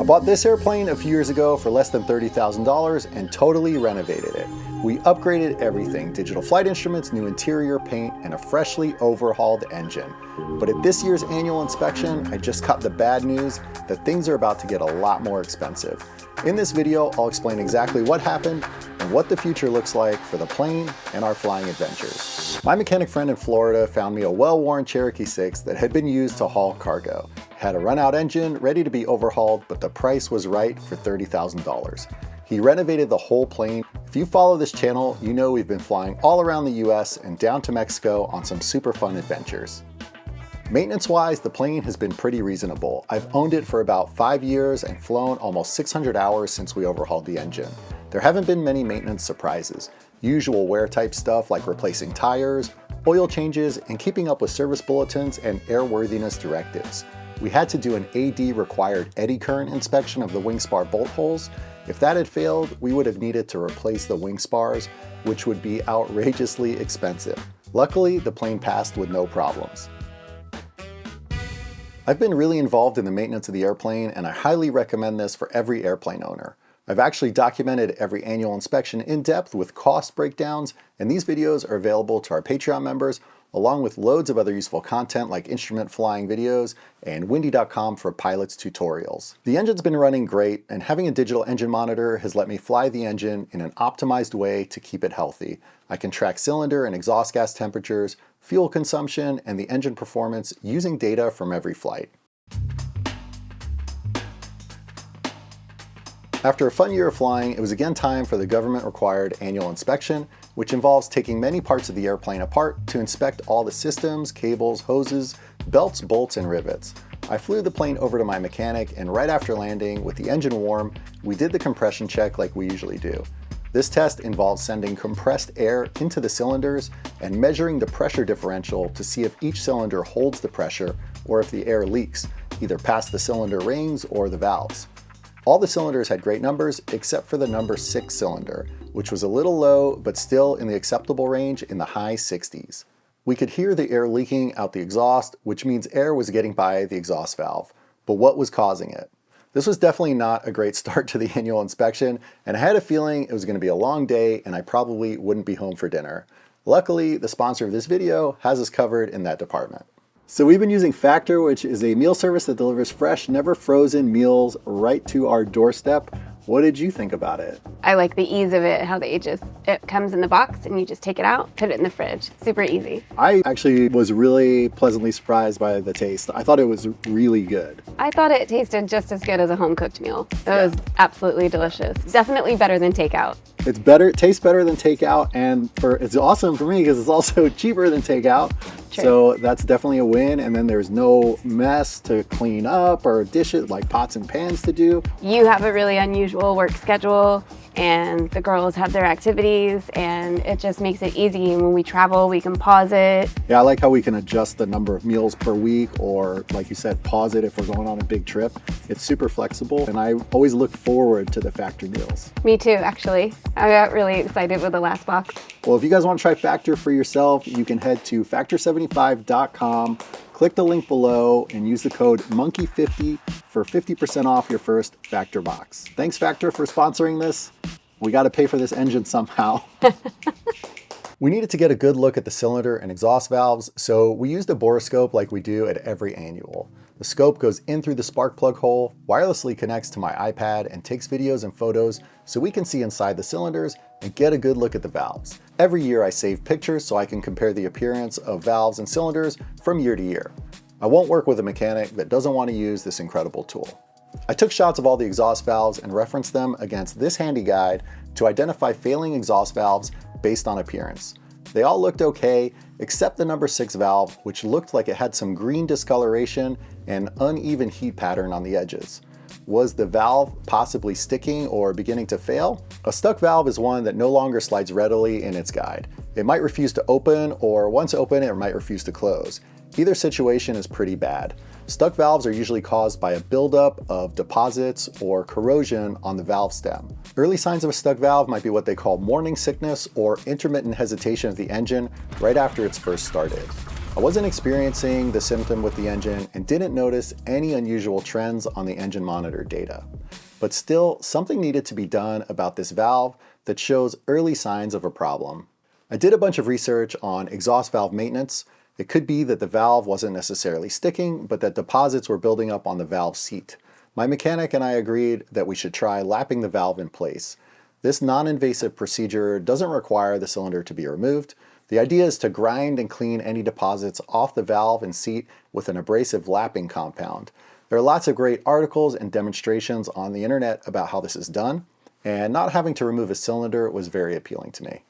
I bought this airplane a few years ago for less than $30,000 and totally renovated it. We upgraded everything: digital flight instruments, new interior paint, and a freshly overhauled engine. But at this year's annual inspection, I just got the bad news that things are about to get a lot more expensive. In this video, I'll explain exactly what happened and what the future looks like for the plane and our flying adventures. My mechanic friend in Florida found me a well-worn Cherokee 6 that had been used to haul cargo. It had a run-out engine ready to be overhauled, but the price was right for $30,000. He renovated the whole plane. If you follow this channel, you know we've been flying all around the US and down to Mexico on some super fun adventures. Maintenance-wise, the plane has been pretty reasonable. I've owned it for about 5 years and flown almost 600 hours since we overhauled the engine. There haven't been many maintenance surprises. Usual wear type stuff like replacing tires, oil changes, and keeping up with service bulletins and airworthiness directives. We had to do an AD required eddy current inspection of the wing spar bolt holes. If that had failed, we would have needed to replace the wing spars, which would be outrageously expensive. Luckily, the plane passed with no problems. I've been really involved in the maintenance of the airplane, and I highly recommend this for every airplane owner. I've actually documented every annual inspection in depth with cost breakdowns, and these videos are available to our Patreon members, along with loads of other useful content like instrument flying videos and windy.com for pilots tutorials. The engine's been running great, and having a digital engine monitor has let me fly the engine in an optimized way to keep it healthy. I can track cylinder and exhaust gas temperatures, fuel consumption, and the engine performance using data from every flight. After a fun year of flying, it was again time for the government-required annual inspection, which involves taking many parts of the airplane apart to inspect all the systems, cables, hoses, belts, bolts, and rivets. I flew the plane over to my mechanic, and right after landing, with the engine warm, we did the compression check like we usually do. This test involves sending compressed air into the cylinders and measuring the pressure differential to see if each cylinder holds the pressure or if the air leaks, either past the cylinder rings or the valves. All the cylinders had great numbers except for the number 6 cylinder, which was a little low but still in the acceptable range in the high 60s. We could hear the air leaking out the exhaust, which means air was getting by the exhaust valve. But what was causing it? This was definitely not a great start to the annual inspection, and I had a feeling it was going to be a long day and I probably wouldn't be home for dinner. Luckily, the sponsor of this video has us covered in that department. So we've been using Factor, which is a meal service that delivers fresh, never frozen meals right to our doorstep. What did you think about it? I like the ease of it, how it comes in the box and you just take it out, put it in the fridge. Super easy. I actually was really pleasantly surprised by the taste. I thought it was really good. I thought it tasted just as good as a home cooked meal. It was absolutely delicious. Definitely better than takeout. It's better, it tastes better than takeout, and it's awesome for me because it's also cheaper than takeout. True. So that's definitely a win. And then there's no mess to clean up or dishes like pots and pans to do. You have a really unusual work schedule and the girls have their activities, and it just makes it easy. And when we travel, we can pause it. Yeah, I like how we can adjust the number of meals per week, or like you said, pause it if we're going on a big trip. It's super flexible, and I always look forward to the Factor meals. Me too, actually. I got really excited with the last box. Well, if you guys want to try Factor for yourself, you can head to factor75.com, click the link below, and use the code MONKEY50 for 50% off your first Factor box. Thanks, Factor, for sponsoring this. We got to pay for this engine somehow. We needed to get a good look at the cylinder and exhaust valves, so we used a borescope like we do at every annual. The scope goes in through the spark plug hole, wirelessly connects to my iPad, and takes videos and photos so we can see inside the cylinders and get a good look at the valves. Every year I save pictures so I can compare the appearance of valves and cylinders from year to year. I won't work with a mechanic that doesn't want to use this incredible tool. I took shots of all the exhaust valves and referenced them against this handy guide to identify failing exhaust valves based on appearance. They all looked okay, except the number 6 valve, which looked like it had some green discoloration and uneven heat pattern on the edges. Was the valve possibly sticking or beginning to fail? A stuck valve is one that no longer slides readily in its guide. It might refuse to open, or once open, it might refuse to close. Either situation is pretty bad. Stuck valves are usually caused by a buildup of deposits or corrosion on the valve stem. Early signs of a stuck valve might be what they call morning sickness or intermittent hesitation of the engine right after it's first started. I wasn't experiencing the symptom with the engine and didn't notice any unusual trends on the engine monitor data. But still, something needed to be done about this valve that shows early signs of a problem. I did a bunch of research on exhaust valve maintenance. It could be that the valve wasn't necessarily sticking, but that deposits were building up on the valve seat. My mechanic and I agreed that we should try lapping the valve in place. This non-invasive procedure doesn't require the cylinder to be removed. The idea is to grind and clean any deposits off the valve and seat with an abrasive lapping compound. There are lots of great articles and demonstrations on the internet about how this is done, and not having to remove a cylinder was very appealing to me.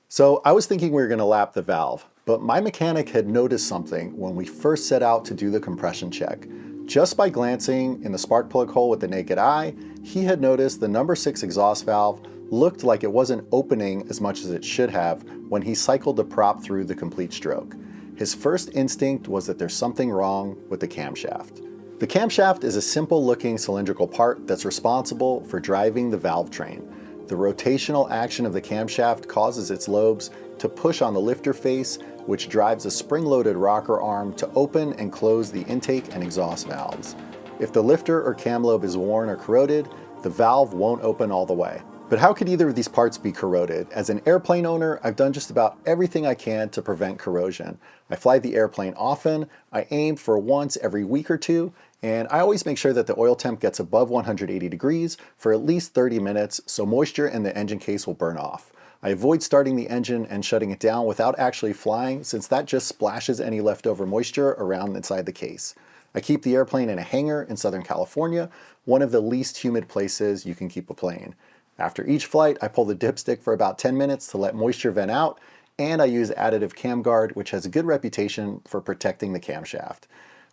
So I was thinking we were going to lap the valve, but my mechanic had noticed something when we first set out to do the compression check. Just by glancing in the spark plug hole with the naked eye, he had noticed the number 6 exhaust valve looked like it wasn't opening as much as it should have when he cycled the prop through the complete stroke. His first instinct was that there's something wrong with the camshaft. The camshaft is a simple looking cylindrical part that's responsible for driving the valve train. The rotational action of the camshaft causes its lobes to push on the lifter face, which drives a spring-loaded rocker arm to open and close the intake and exhaust valves. If the lifter or cam lobe is worn or corroded, the valve won't open all the way. But how could either of these parts be corroded? As an airplane owner, I've done just about everything I can to prevent corrosion. I fly the airplane often, I aim for once every week or two, and I always make sure that the oil temp gets above 180 degrees for at least 30 minutes so moisture in the engine case will burn off. I avoid starting the engine and shutting it down without actually flying, since that just splashes any leftover moisture around inside the case. I keep the airplane in a hangar in Southern California, one of the least humid places you can keep a plane. After each flight, I pull the dipstick for about 10 minutes to let moisture vent out, and I use additive cam guard, which has a good reputation for protecting the camshaft.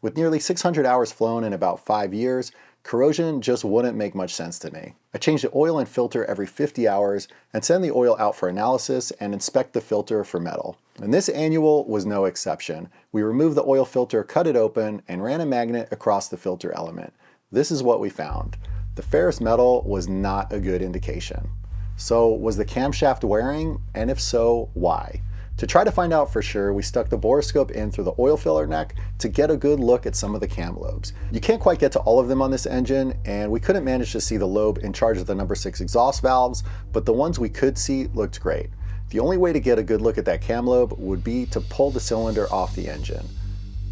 With nearly 600 hours flown in about 5 years, corrosion just wouldn't make much sense to me. I change the oil and filter every 50 hours and send the oil out for analysis and inspect the filter for metal. And this annual was no exception. We removed the oil filter, cut it open, and ran a magnet across the filter element. This is what we found. The ferrous metal was not a good indication. So was the camshaft wearing? And if so, why? To try to find out for sure, we stuck the borescope in through the oil filler neck to get a good look at some of the cam lobes. You can't quite get to all of them on this engine, and we couldn't manage to see the lobe in charge of the number 6 exhaust valves, but the ones we could see looked great. The only way to get a good look at that cam lobe would be to pull the cylinder off the engine.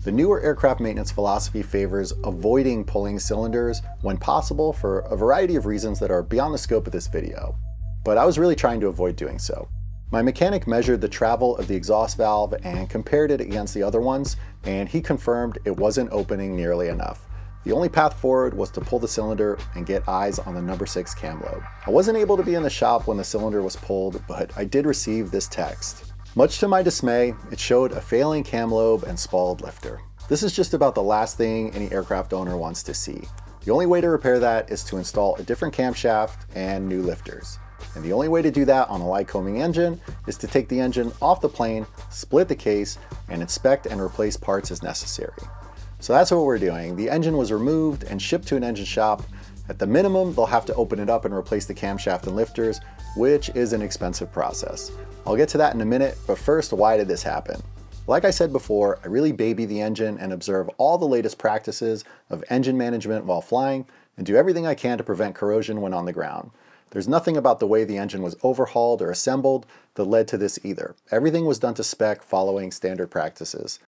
The newer aircraft maintenance philosophy favors avoiding pulling cylinders when possible for a variety of reasons that are beyond the scope of this video. But I was really trying to avoid doing so. My mechanic measured the travel of the exhaust valve and compared it against the other ones, and he confirmed it wasn't opening nearly enough. The only path forward was to pull the cylinder and get eyes on the number 6 cam lobe. I wasn't able to be in the shop when the cylinder was pulled, but I did receive this text. Much to my dismay, it showed a failing cam lobe and spalled lifter. This is just about the last thing any aircraft owner wants to see. The only way to repair that is to install a different camshaft and new lifters. And the only way to do that on a Lycoming engine is to take the engine off the plane, split the case, and inspect and replace parts as necessary. So that's what we're doing. The engine was removed and shipped to an engine shop. At the minimum, they'll have to open it up and replace the camshaft and lifters, which is an expensive process. I'll get to that in a minute, but first, why did this happen? Like I said before, I really baby the engine and observe all the latest practices of engine management while flying, and do everything I can to prevent corrosion when on the ground. There's nothing about the way the engine was overhauled or assembled that led to this either. Everything was done to spec following standard practices.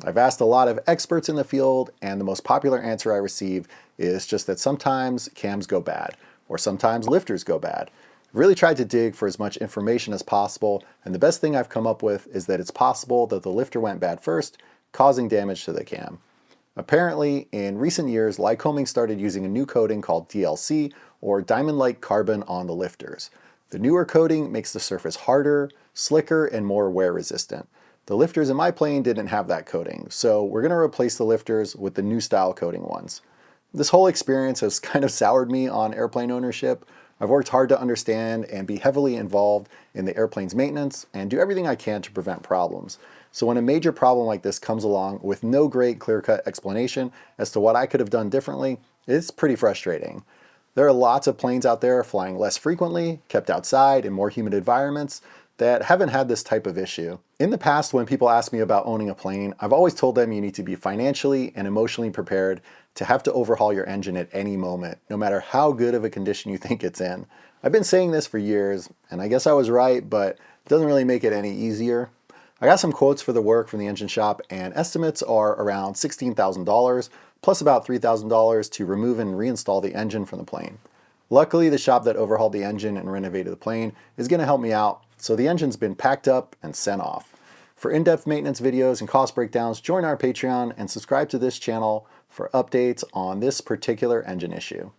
I've asked a lot of experts in the field, and the most popular answer I receive is just that sometimes cams go bad, or sometimes lifters go bad. I've really tried to dig for as much information as possible, and the best thing I've come up with is that it's possible that the lifter went bad first, causing damage to the cam. Apparently, in recent years, Lycoming started using a new coating called DLC, or diamond-like carbon on the lifters. The newer coating makes the surface harder, slicker, and more wear-resistant. The lifters in my plane didn't have that coating, so we're going to replace the lifters with the new style coating ones. This whole experience has kind of soured me on airplane ownership. I've worked hard to understand and be heavily involved in the airplane's maintenance and do everything I can to prevent problems. So when a major problem like this comes along with no great clear-cut explanation as to what I could have done differently, it's pretty frustrating. There are lots of planes out there flying less frequently, kept outside in more humid environments, that haven't had this type of issue. In the past, when people ask me about owning a plane, I've always told them you need to be financially and emotionally prepared to have to overhaul your engine at any moment, no matter how good of a condition you think it's in. I've been saying this for years, and I guess I was right, but it doesn't really make it any easier. I got some quotes for the work from the engine shop, and estimates are around $16,000, plus about $3,000 to remove and reinstall the engine from the plane. Luckily, the shop that overhauled the engine and renovated the plane is going to help me out, so the engine's been packed up and sent off. For in-depth maintenance videos and cost breakdowns, join our Patreon and subscribe to this channel for updates on this particular engine issue.